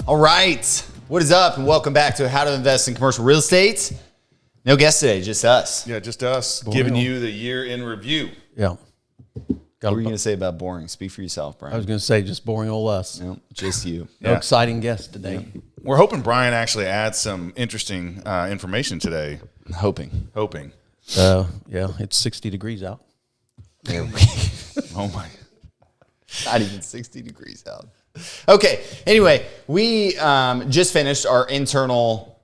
All right. What is up? And welcome back to How to Invest in Commercial Real Estate. No guests today, just us. Yeah, just us giving you the year in review. Yeah. What were you going to say about boring? Speak for yourself, Brian. I was going to say just boring old us. No, just you. No exciting guests today. We're hoping Brian actually adds some interesting information today. Hoping. Yeah, it's 60 degrees out. Oh, my. Not even 60 degrees out. Okay. Anyway, we just finished our internal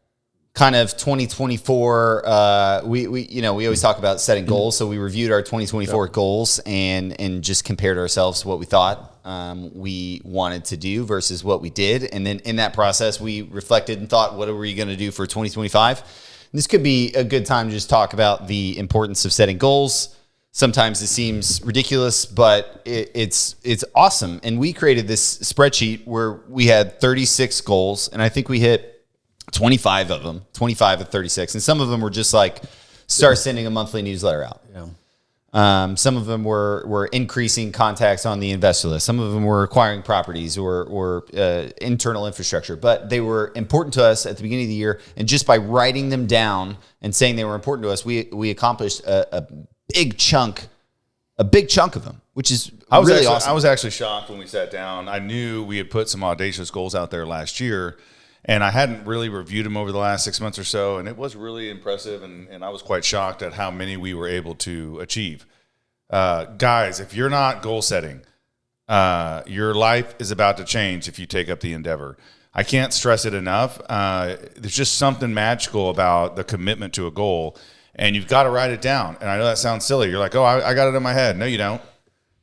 kind of 2024. We always talk about setting goals. So we reviewed our 2024 goals and just compared ourselves to what we thought we wanted to do versus what we did. And then in that process, we reflected and thought, what are we going to do for 2025? This could be a good time to just talk about the importance of setting goals. Sometimes it seems ridiculous, but it's awesome. And we created this spreadsheet where we had 36 goals, and I think we hit 25 of them, 25 of 36. And some of them were just like start sending a monthly newsletter out. Yeah. Some of them were increasing contacts on the investor list. Some of them were acquiring properties or internal infrastructure, but they were important to us at the beginning of the year. And just by writing them down and saying they were important to us, we accomplished a big chunk of them, which is really awesome. I was actually shocked when we sat down. I knew we had put some audacious goals out there last year, and I hadn't really reviewed them over the last 6 months or so, and it was really impressive, and I was quite shocked at how many we were able to achieve. Guys, if you're not goal setting, your life is about to change if you take up the endeavor. I can't stress it enough. There's just something magical about the commitment to a goal, and you've got to write it down. And I know that sounds silly. You're like, oh, I got it in my head. No, you don't,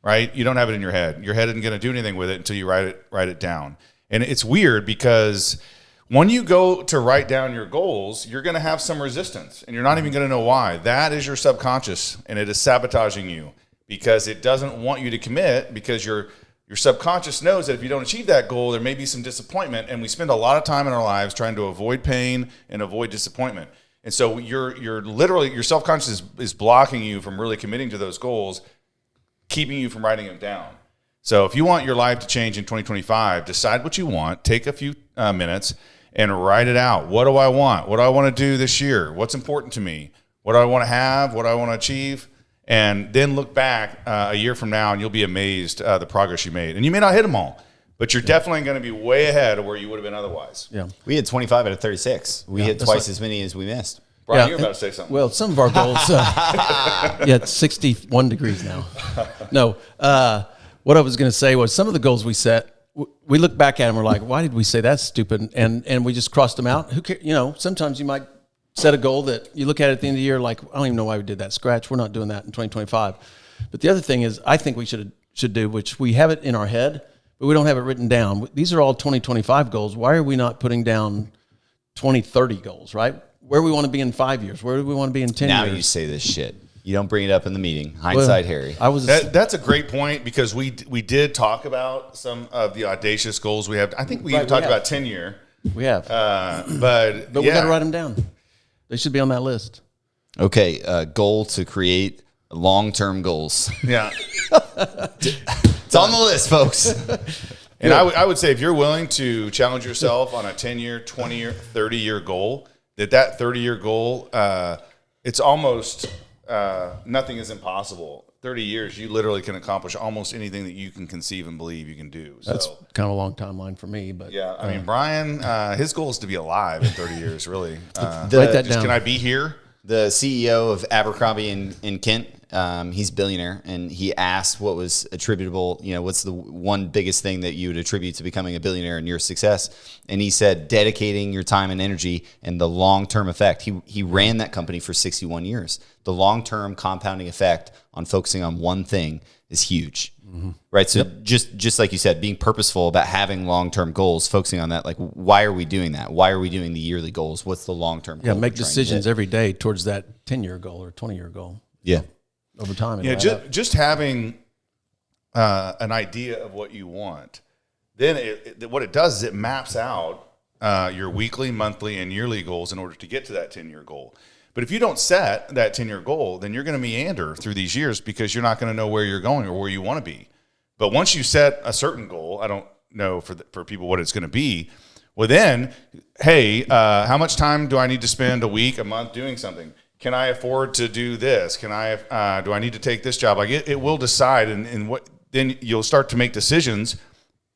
right? You don't have it in your head. Your head isn't going to do anything with it until you write it down. And it's weird because when you go to write down your goals, you're going to have some resistance, and you're not even going to know why. That is your subconscious, and it is sabotaging you because it doesn't want you to commit, because your subconscious knows that if you don't achieve that goal, there may be some disappointment, and we spend a lot of time in our lives trying to avoid pain and avoid disappointment. And so you're literally, your self-conscious is blocking you from really committing to those goals, keeping you from writing them down. So if you want your life to change in 2025, decide what you want, take a few minutes, and write it out. What do I want? What do I want to do this year? What's important to me? What do I want to have? What do I want to achieve? And then look back a year from now, and you'll be amazed the progress you made. And you may not hit them all, but you're definitely going to be way ahead of where you would have been otherwise. Yeah. We had 25 out of 36. We hit twice as many as we missed. Brian, you were about to say something. Well, some of our goals, it's 61 degrees now. No, what I was going to say was some of the goals we set, we look back at them, we're like, why did we say that's stupid? And we just crossed them out. Who cares? Sometimes you might set a goal that you look at the end of the year, like, I don't even know why we did that. Scratch. We're not doing that in 2025. But the other thing is, I think we should do, which we have it in our head, but we don't have it written down. These are all 2025 goals. Why are we not putting down 2030 goals, right? Where we want to be in 5 years? Where do we want to be in 10 years? Now you say this shit. You don't bring it up in the meeting. Hindsight, Harry. That's a great point, because we did talk about some of the audacious goals we have. I think we even talked about 10-year. We have. But we got to write them down. They should be on that list. Okay, goal to create long-term goals. Yeah. It's on the list, folks. And I would say if you're willing to challenge yourself on a 10-year, 20-year, 30-year goal, that 30-year goal, it's almost nothing is impossible. 30 years, you literally can accomplish almost anything that you can conceive and believe you can do. So, that's kind of a long timeline for me. But yeah, I mean, Brian, his goal is to be alive in 30 years, really. Write that down. Can I be here? The CEO of Abercrombie in Kent, he's a billionaire, and he asked what was attributable, what's the one biggest thing that you would attribute to becoming a billionaire and your success? And he said, dedicating your time and energy and the long-term effect. He ran that company for 61 years. The long-term compounding effect on focusing on one thing is huge, right? So just like you said, being purposeful about having long-term goals, focusing on that, like, why are we doing that? Why are we doing the yearly goals? What's the long-term goal? Yeah, make decisions every day towards that 10-year goal or 20-year goal. Yeah. Over time. Yeah, just having an idea of what you want, then what it does is it maps out your weekly, monthly, and yearly goals in order to get to that 10-year goal. But if you don't set that 10-year goal, then you're going to meander through these years because you're not going to know where you're going or where you want to be. But once you set a certain goal, I don't know for people what it's going to be. Well, then, hey, how much time do I need to spend a week, a month doing something? Can I afford to do this? Do I need to take this job? Like it will decide, and what then you'll start to make decisions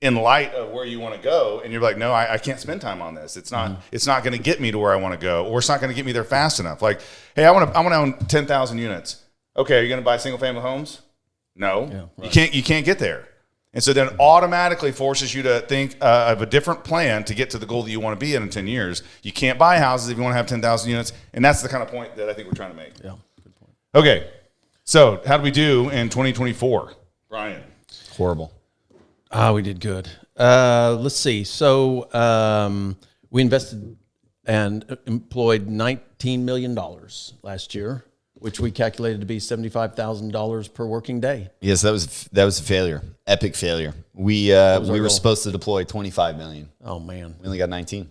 in light of where you want to go, and you're like, no, I can't spend time on this. It's not going to get me to where I want to go, or it's not going to get me there fast enough. Like, hey, I want to own 10,000 units. Okay, are you going to buy single family homes? No, yeah, right. You can't get there. And so then automatically forces you to think of a different plan to get to the goal that you want to be in 10 years. You can't buy houses if you want to have 10,000 units. And that's the kind of point that I think we're trying to make. Yeah, good point. Okay, so how do we do in 2024? Brian? Horrible. We did good. Let's see. So we invested and employed $19 million last year, which we calculated to be $75,000 per working day. Yes, that was a failure, epic failure. We were supposed to deploy 25 million. Oh man, we only got 19.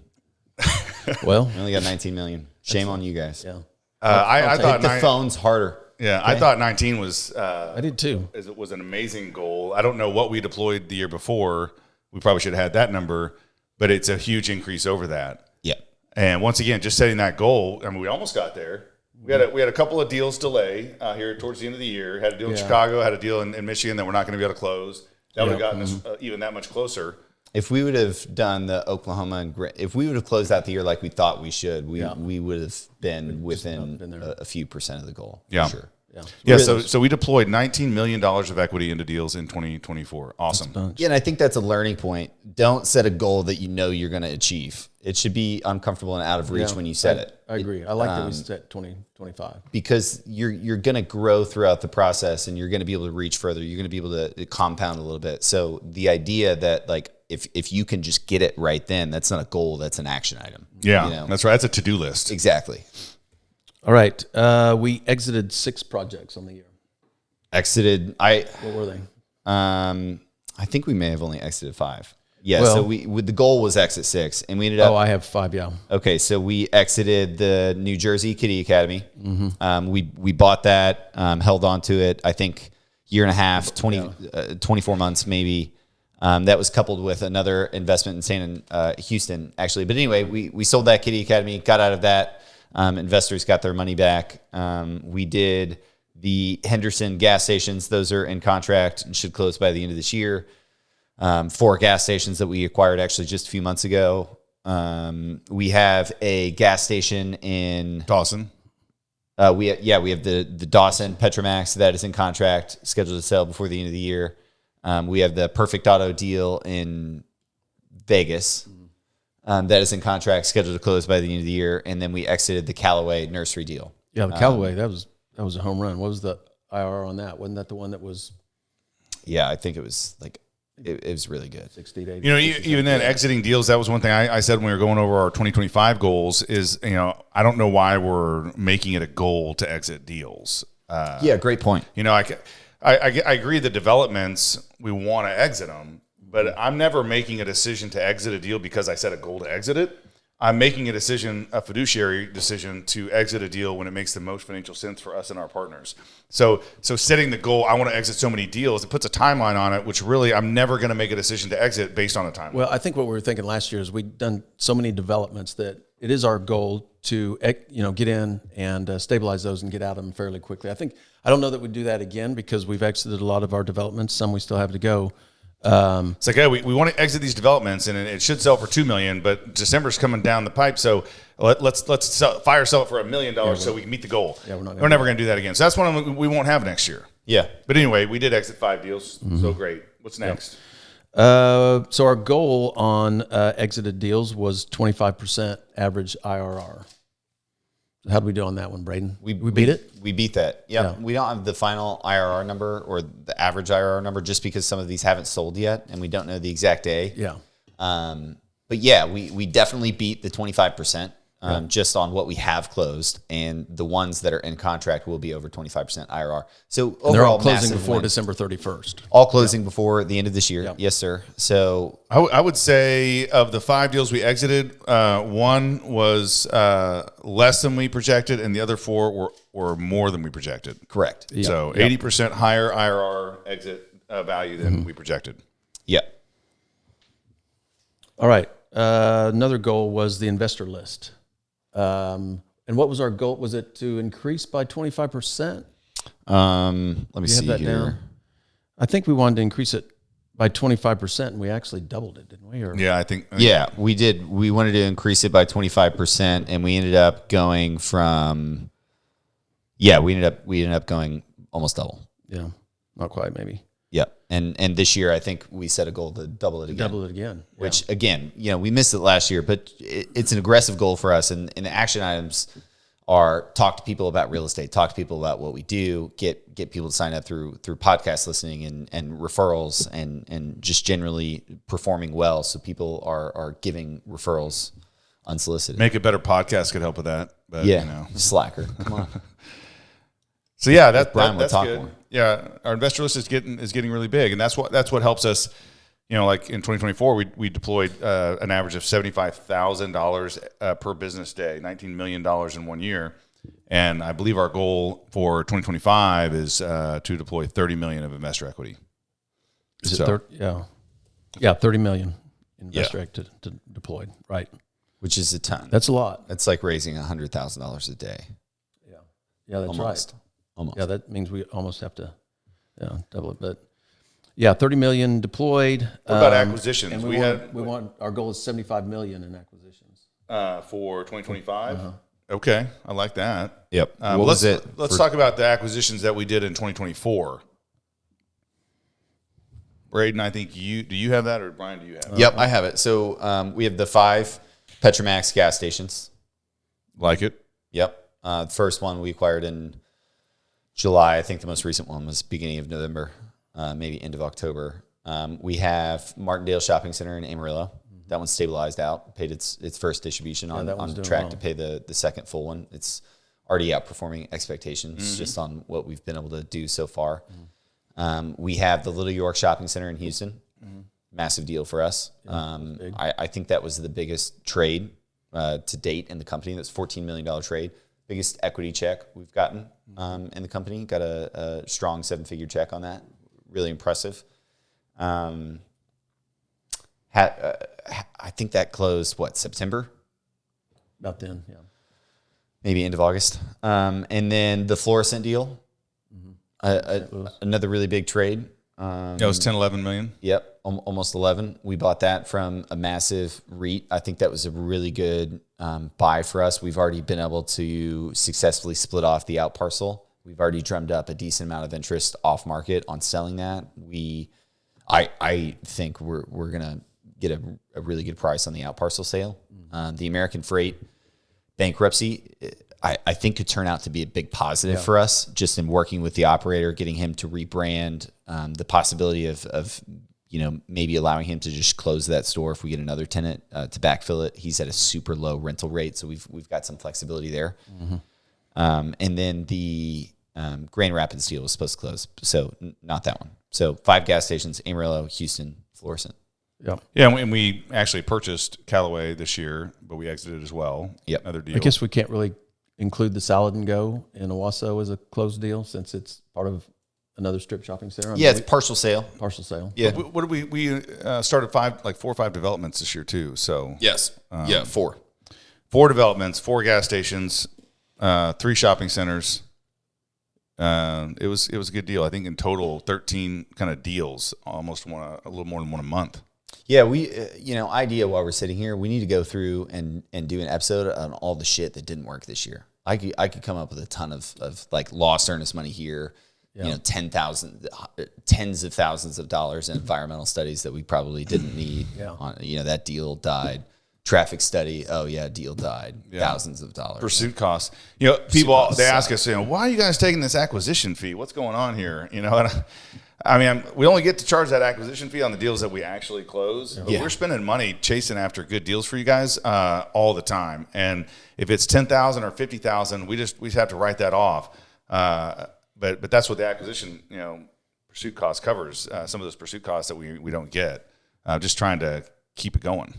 Well, we only got 19 million. Shame on you guys. Yeah, I thought the phone's harder. Yeah, okay. I thought 19 was. I did too. It was an amazing goal. I don't know what we deployed the year before. We probably should have had that number, but it's a huge increase over that. Yeah. And once again, just setting that goal. I mean, we almost got there. We had a couple of deals delay here towards the end of the year. Had a deal in Chicago, had a deal in Michigan that we're not going to be able to close. That would have gotten us even that much closer. If we would have done the Oklahoma and if we would have closed out the year like we thought we should, we would have been within a few percent of the goal. Yeah, for sure. Yeah. So we deployed $19 million of equity into deals in 2024. Awesome. Yeah, and I think that's a learning point. Don't set a goal that you know you're going to achieve. It should be uncomfortable and out of reach when you set it. I agree. I like that we set 2025 because you're going to grow throughout the process, and you're going to be able to reach further. You're going to be able to compound a little bit. So the idea that like if you can just get it right, then that's not a goal. That's an action item. Yeah, that's right. That's a to-do list. Exactly. All right. We exited 6 projects on the year. What were they? I think we may have only exited 5. Yeah. So the goal was exit 6, and we ended up. Oh, I have 5. Yeah. Okay. So we exited the New Jersey Kiddie Academy. Mm-hmm. We bought that, held on to it. I think year and a half, 24 months maybe. That was coupled with another investment in Houston, actually. But anyway, we sold that Kiddie Academy, got out of that. Investors got their money back. We did the Henderson gas stations. Those are in contract and should close by the end of this year. 4 gas stations that we acquired actually just a few months ago. We have a gas station in Dawson. We have the Dawson Petromax that is in contract, scheduled to sell before the end of the year. We have the Perfect Auto deal in Vegas. That is in contract, scheduled to close by the end of the year, and then we exited the Callaway nursery deal. Yeah, the Callaway that was a home run. What was the IRR on that? Wasn't that the one that was? Yeah, I think it was like it was really good. 60 to 80. Even then, exiting deals. That was one thing I said when we were going over our 2025 goals. Is I don't know why we're making it a goal to exit deals. Yeah, great point. I agree. The developments we want to exit them. But I'm never making a decision to exit a deal because I set a goal to exit it. I'm making a fiduciary decision to exit a deal when it makes the most financial sense for us and our partners. So setting the goal, I want to exit so many deals, it puts a timeline on it, which really I'm never going to make a decision to exit based on a timeline. Well, I think what we were thinking last year is we'd done so many developments that it is our goal to get in and stabilize those and get out of them fairly quickly. I don't know that we'd do that again because we've exited a lot of our developments. Some we still have to go. It's like, hey, we want to exit these developments, and it should sell for $2 million, but December's coming down the pipe, so let's sell it for $1 million so we can meet the goal. Yeah, we're never going to do that again. So that's one we won't have next year. Yeah, but anyway, we did exit 5 deals, so great. What's next? So our goal on exited deals was 25% average IRR. How did we do on that one, Braden? We beat it? We beat that. Yep. Yeah. We don't have the final IRR number or the average IRR number just because some of these haven't sold yet and we don't know the exact day. Yeah. But yeah, we definitely beat the 25%. Just on what we have closed, and the ones that are in contract will be over 25% IRR. So overall, and they're all closing before December 31st. All closing before the end of this year. Yep. Yes, sir. So I would say of the 5 deals we exited, one was less than we projected, and the other 4 were more than we projected. Correct. Yep. So 80% higher IRR exit value than we projected. Yeah. All right. Another goal was the investor list. And what was our goal? Was it to increase by 25%? Let me see that here. down? I think we wanted to increase it by 25%, and we actually doubled it, didn't we? Or, Yeah, I think. Yeah, we did. We wanted to increase it by 25%, and we ended up going from. Yeah, we ended up going almost double. Yeah, not quite, maybe. Yeah, and this year I think we set a goal to double it again. Double it again. Yeah. Which again, we missed it last year, but it's an aggressive goal for us. And the action items are talk to people about real estate, talk to people about what we do, get people to sign up through podcast listening and referrals and just generally performing well. So people are giving referrals unsolicited. Make a better podcast could help with that. But, slacker. Come on. So yeah, Brian will that's talk good. more. Yeah, our investor list is getting really big, and that's what helps us. Like in 2024, we deployed an average of $75,000 per business day, $19 million in 1 year, and I believe our goal for 2025 is to deploy $30 million of investor equity. Is it 30? Yeah, $30 million investor equity to deployed, right? Which is a ton. That's a lot. That's like raising $100,000 a day. Yeah, that's Almost. right. Almost. Yeah, that means we almost have to double it. But yeah, 30 million deployed. What about acquisitions? And we want our goal is 75 million in acquisitions for 2025. Okay, I like that. Yep. What was it? Let's talk about the acquisitions that we did in 2024. Braden, I think do you have that, or Brian, do you have it? Yep, I have it. So we have the 5 Petromax gas stations. Like it? Yep. The first one we acquired in July. I think the most recent one was beginning of November, maybe end of October. We have Martindale Shopping Center in Amarillo. That one's stabilized out, paid its first distribution on track to pay the second full one. It's already outperforming expectations just on what we've been able to do so far. We have the Little York Shopping Center in Houston. Massive deal for us. I think that was the biggest trade to date in the company. That's $14 million trade. Biggest equity check we've gotten in the company. Got a strong 7-figure check on that. Really impressive. I think that closed, September? about then. Yeah, maybe end of August. And then the fluorescent deal, another really big trade. That was 10, 11 million. Yep, almost 11. We bought that from a massive REIT. I think that was a really good buy for us. We've already been able to successfully split off the out parcel. We've already drummed up a decent amount of interest off market on selling that. I think we're gonna get a really good price on the out parcel sale. The American Freight bankruptcy, I think could turn out to be a big positive for us, just in working with the operator, getting him to rebrand, the possibility of maybe allowing him to just close that store if we get another tenant to backfill it. He's at a super low rental rate, so we've got some flexibility there. And then the Grand Rapids deal was supposed to close, so not that one. So 5 gas stations: Amarillo, Houston, Florissant. Yeah, and we actually purchased Callaway this year, but we exited as well. Yep. Another deal. I guess we can't really include the Salad and Go in Owasso as a closed deal since it's part of another strip shopping center. Yeah, it's partial sale. Partial sale. Yeah. What did we started 4 or 5 developments this year too. So Yes. 4. 4 developments, 4 gas stations, 3 shopping centers. It was a good deal. I think in total 13 kind of deals, almost a little more than one a month. Yeah, we idea while we're sitting here, we need to go through and do an episode on all the shit that didn't work this year. I could come up with a ton of like lost earnest money here. Yeah. Tens of thousands of dollars in environmental studies that we probably didn't need. That deal died. Traffic study. Oh yeah, deal died. Yeah. Thousands of dollars. Pursuit costs. People they ask us, why are you guys taking this acquisition fee? What's going on here? We only get to charge that acquisition fee on the deals that we actually close. But we're spending money chasing after good deals for you guys all the time. And if it's $10,000 or $50,000, we just have to write that off. But that's what the acquisition pursuit cost covers. Some of those pursuit costs that we don't get. Just trying to keep it going.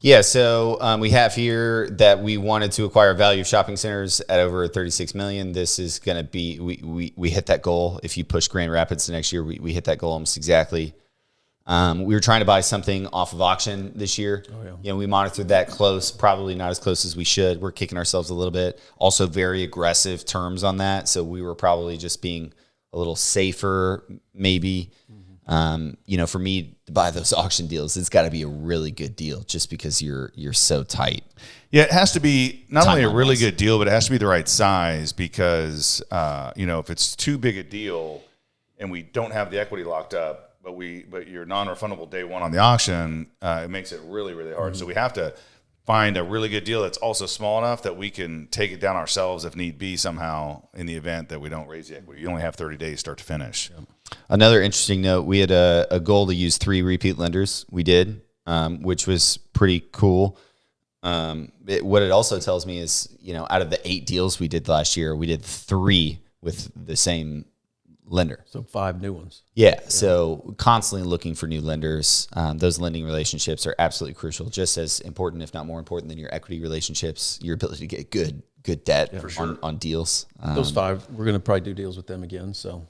Yeah, so we have here that we wanted to acquire value of shopping centers at over $36 million. This is going to be we hit that goal. If you push Grand Rapids to next year, we hit that goal almost exactly. We were trying to buy something off of auction this year. We monitored that close, probably not as close as we should. We're kicking ourselves a little bit. Also very aggressive terms on that. So we were probably just being a little safer, maybe. For me to buy those auction deals, it's got to be a really good deal just because you're so tight. Yeah, it has to be not only a really good deal, but it has to be the right size because, if it's too big a deal and we don't have the equity locked up, but you're non-refundable day one on the auction, it makes it really, really hard. So we have to find a really good deal that's also small enough that we can take it down ourselves if need be somehow in the event that we don't raise the equity. You only have 30 days start to finish. Another interesting note, we had a goal to use 3 repeat lenders. We did, which was pretty cool. What it also tells me is, out of the 8 deals we did last year, we did 3 with the same lender. So 5 new ones. Yeah. So constantly looking for new lenders. Those lending relationships are absolutely crucial, just as important, if not more important than your equity relationships, your ability to get good debt on deals. Those 5, we're going to probably do deals with them again. So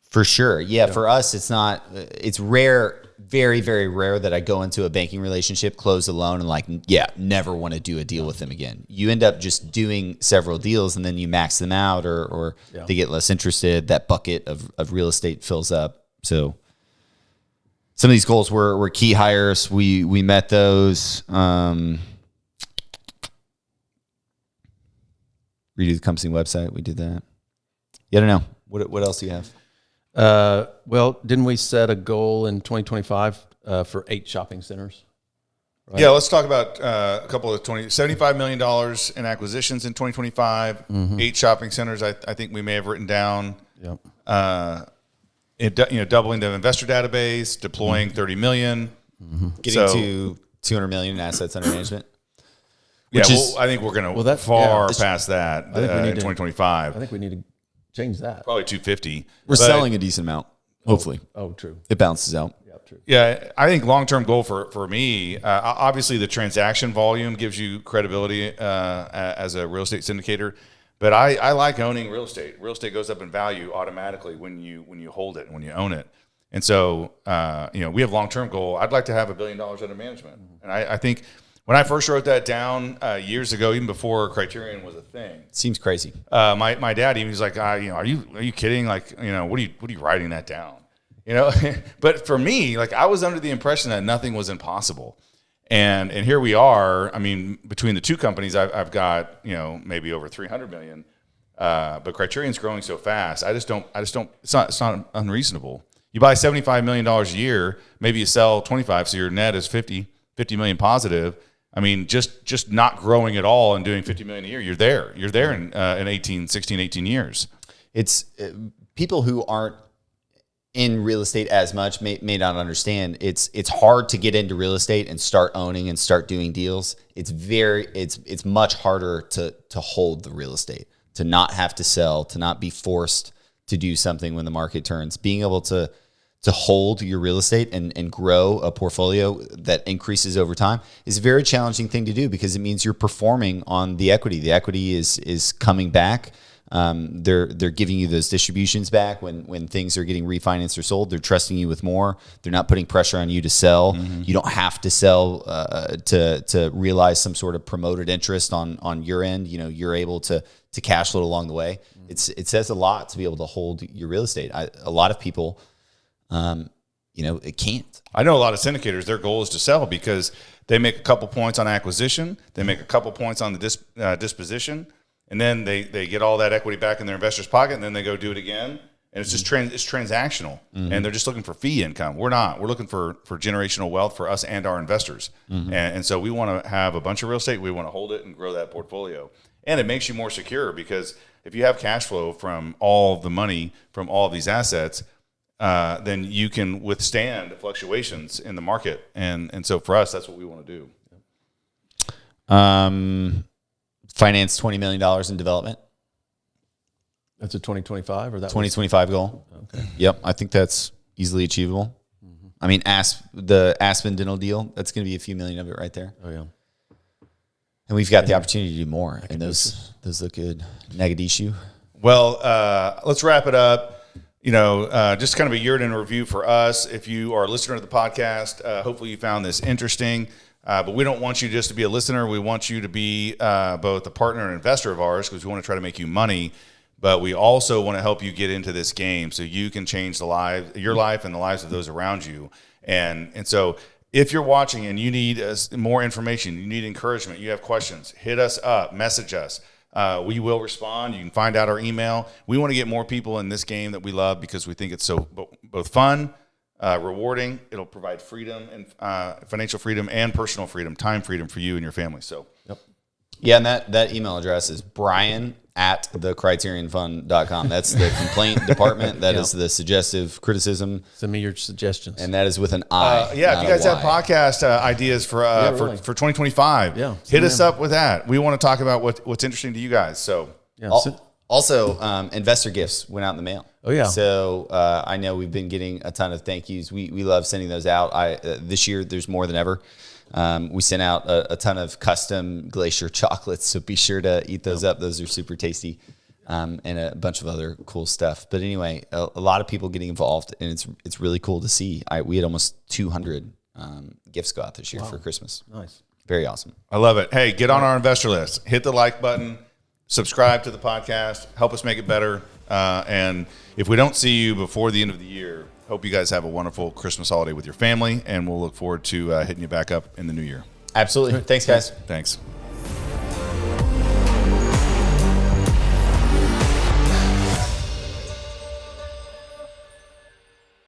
for sure. Yeah. For us, it's rare, very, very rare that I go into a banking relationship, close a loan and never want to do a deal with them again. You end up just doing several deals and then you max them out or they get less interested. That bucket of real estate fills up. So some of these goals were key hires. We met those. Redo the company website. We did that. Yeah, I don't know. What else do you have? Well, didn't we set a goal in 2025 for 8 shopping centers? Right? Yeah, let's talk about a couple of $75 million in acquisitions in 2025, 8 shopping centers. I think we may have written down. Yep. Doubling the investor database, deploying $30 million, getting to $200 million in assets under management. I think we're going to far past that in 2025. I think we need to change that. Probably 250. We're selling a decent amount, hopefully. Oh, true. It balances out. Yeah, true. Yeah, I think long-term goal for me, obviously the transaction volume gives you credibility as a real estate syndicator, but I like owning real estate. Real estate goes up in value automatically when you hold it, when you own it. And so, we have long-term goal. I'd like to have $1 billion under management. And I think when I first wrote that down years ago, even before Criterion was a thing, seems crazy. My dad even was like, are you kidding? Like, what are you writing that down? But for me, like I was under the impression that nothing was impossible, and here we are. I mean, between the 2 companies, I've got maybe over 300 million, but Criterion's growing so fast. I just don't. It's not unreasonable. You buy $75 million a year, maybe you sell 25, so your net is 50 million positive. I mean, just not growing at all and doing 50 million a year, you're there in 16, 18 years. It's people who aren't in real estate as much may not understand. It's hard to get into real estate and start owning and start doing deals. It's much harder to hold the real estate, to not have to sell, to not be forced to do something when the market turns. Being able to hold your real estate and grow a portfolio that increases over time is a very challenging thing to do because it means you're performing on the equity. The equity is coming back. They're giving you those distributions back when things are getting refinanced or sold. They're trusting you with more. They're not putting pressure on you to sell. You don't have to sell to realize some sort of promoted interest on your end. You're able to cash flow along the way. It says a lot to be able to hold your real estate. A lot of people, it can't. I know a lot of syndicators, their goal is to sell because they make a couple points on acquisition, they make a couple points on the disposition, and then they get all that equity back in their investor's pocket, and then they go do it again. And it's just it's transactional, and they're just looking for fee income. We're not. We're looking for generational wealth for us and our investors. And so we want to have a bunch of real estate. We want to hold it and grow that portfolio. And it makes you more secure because if you have cash flow from all the money from all of these assets, then you can withstand fluctuations in the market. And so for us, that's what we want to do. Finance $20 million in development. That's a 2025 or that 2025 goal. Okay. Yep. I think that's easily achievable. I mean, the Aspen dental deal, that's going to be a few million of it right there. Oh, yeah. And we've got the opportunity to do more. And those look good. Mogadishu. Well, let's wrap it up. just kind of a year in review for us. If you are a listener to the podcast, hopefully you found this interesting. But we don't want you just to be a listener. We want you to be both a partner and investor of ours, because we want to try to make you money. But we also want to help you get into this game so you can change your life and the lives of those around you. And so if you're watching and you need more information, you need encouragement, you have questions, hit us up, message us. We will respond. You can find out our email. We want to get more people in this game that we love, because we think it's so both fun, rewarding. It'll provide freedom and financial freedom and personal freedom, time freedom for you and your family. So, Yeah, and that email address is brian@thecriterionfund.com. That's the complaint department. That is the suggestive criticism. Send me your suggestions. And that is with an I. If you guys have podcast ideas for 2025, hit us up with that. We want to talk about what's interesting to you guys. So, Also, investor gifts went out in the mail. Oh, yeah. So I know we've been getting a ton of thank yous. We love sending those out. This year, there's more than ever. We sent out a ton of custom Glacier chocolates, so be sure to eat those up. Those are super tasty, and a bunch of other cool stuff. But anyway, a lot of people getting involved, and it's really cool to see. We had almost 200 gifts go out this year for Christmas. Nice. Very awesome. I love it. Hey, get on our investor list. Hit the like button. Subscribe to the podcast. Help us make it better. And if we don't see you before the end of the year, hope you guys have a wonderful Christmas holiday with your family, and we'll look forward to hitting you back up in the new year. Absolutely. Thanks, guys. Thanks.